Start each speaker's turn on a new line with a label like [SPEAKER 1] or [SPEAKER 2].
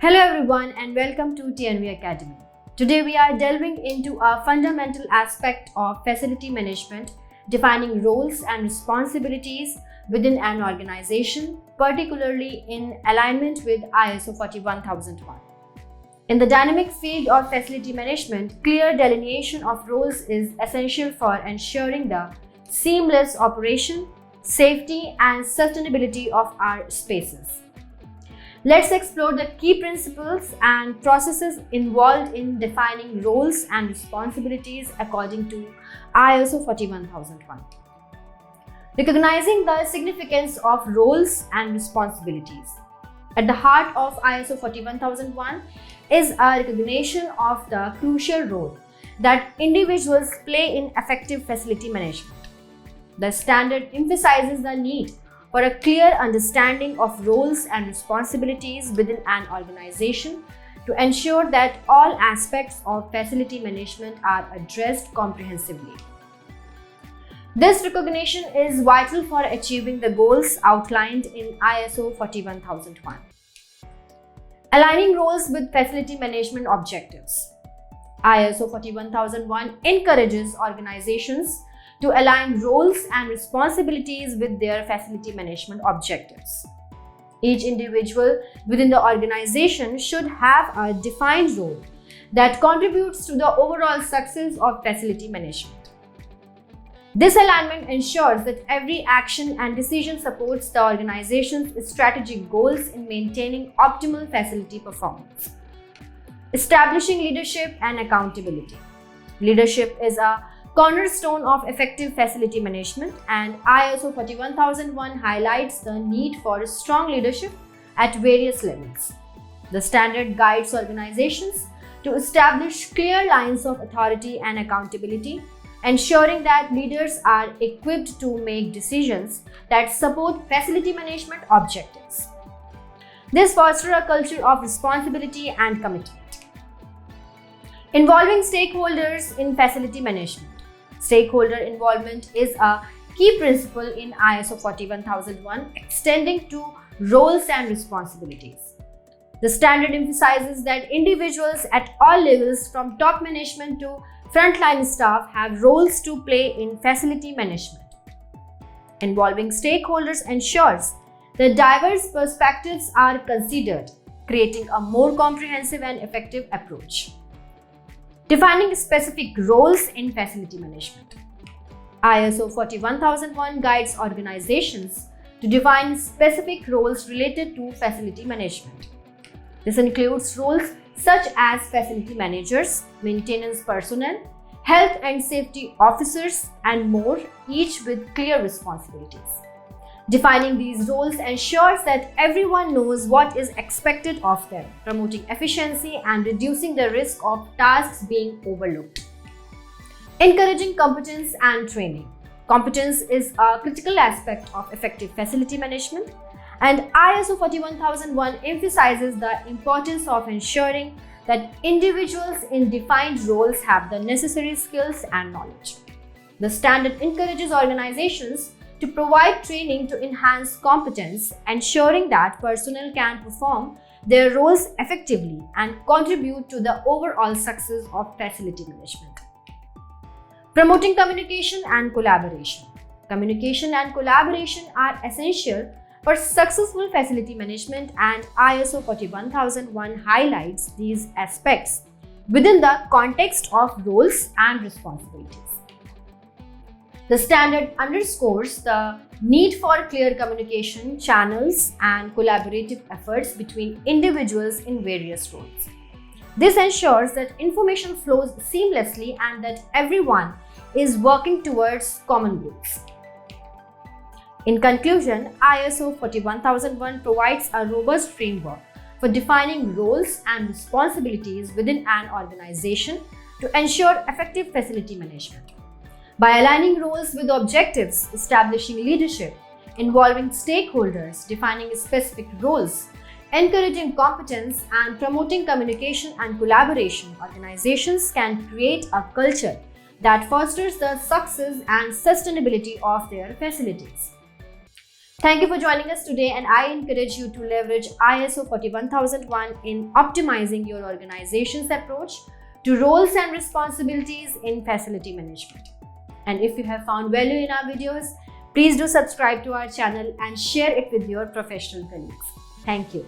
[SPEAKER 1] Hello everyone and welcome to TNV Academy. Today we are delving into a fundamental aspect of facility management, defining roles and responsibilities within an organization, particularly in alignment with ISO 41001. In the dynamic field of facility management, clear delineation of roles is essential for ensuring the seamless operation, safety, and sustainability of our spaces. Let's explore the key principles and processes involved in defining roles and responsibilities according to ISO 41001. Recognizing the significance of roles and responsibilities. At the heart of ISO 41001 is a recognition of the crucial role that individuals play in effective facility management. The standard emphasizes the need for a clear understanding of roles and responsibilities within an organization to ensure that all aspects of facility management are addressed comprehensively. This recognition is vital for achieving the goals outlined in ISO 41001. Aligning roles with facility management objectives. ISO 41001 encourages organizations to align roles and responsibilities with their facility management objectives. Each individual within the organization should have a defined role that contributes to the overall success of facility management. This alignment ensures that every action and decision supports the organization's strategic goals in maintaining optimal facility performance. Establishing leadership and accountability. Leadership is a cornerstone of effective facility management, and ISO 41001 highlights the need for strong leadership at various levels. The standard guides organizations to establish clear lines of authority and accountability, ensuring that leaders are equipped to make decisions that support facility management objectives. This fosters a culture of responsibility and commitment. Involving stakeholders in facility management. Stakeholder involvement is a key principle in ISO 41001, extending to roles and responsibilities. The standard emphasizes that individuals at all levels, from top management to frontline staff, have roles to play in facility management. Involving stakeholders ensures that diverse perspectives are considered, creating a more comprehensive and effective approach. Defining specific roles in facility management. ISO 41001 guides organizations to define specific roles related to facility management. This includes roles such as facility managers, maintenance personnel, health and safety officers, and more, each with clear responsibilities. Defining these roles ensures that everyone knows what is expected of them, promoting efficiency and reducing the risk of tasks being overlooked. Encouraging competence and training. Competence is a critical aspect of effective facility management, and ISO 41001 emphasizes the importance of ensuring that individuals in defined roles have the necessary skills and knowledge. The standard encourages organizations to provide training to enhance competence, ensuring that personnel can perform their roles effectively and contribute to the overall success of facility management. Promoting communication and collaboration. Communication and collaboration are essential for successful facility management, and ISO 41001 highlights these aspects within the context of roles and responsibilities. The standard underscores the need for clear communication channels and collaborative efforts between individuals in various roles. This ensures that information flows seamlessly and that everyone is working towards common goals. In conclusion, ISO 41001 provides a robust framework for defining roles and responsibilities within an organization to ensure effective facility management. By aligning roles with objectives, establishing leadership, involving stakeholders, defining specific roles, encouraging competence, and promoting communication and collaboration, organizations can create a culture that fosters the success and sustainability of their facilities. Thank you for joining us today, and I encourage you to leverage ISO 41001 in optimizing your organization's approach to roles and responsibilities in facility management. And if you have found value in our videos, please do subscribe to our channel and share it with your professional colleagues. Thank you.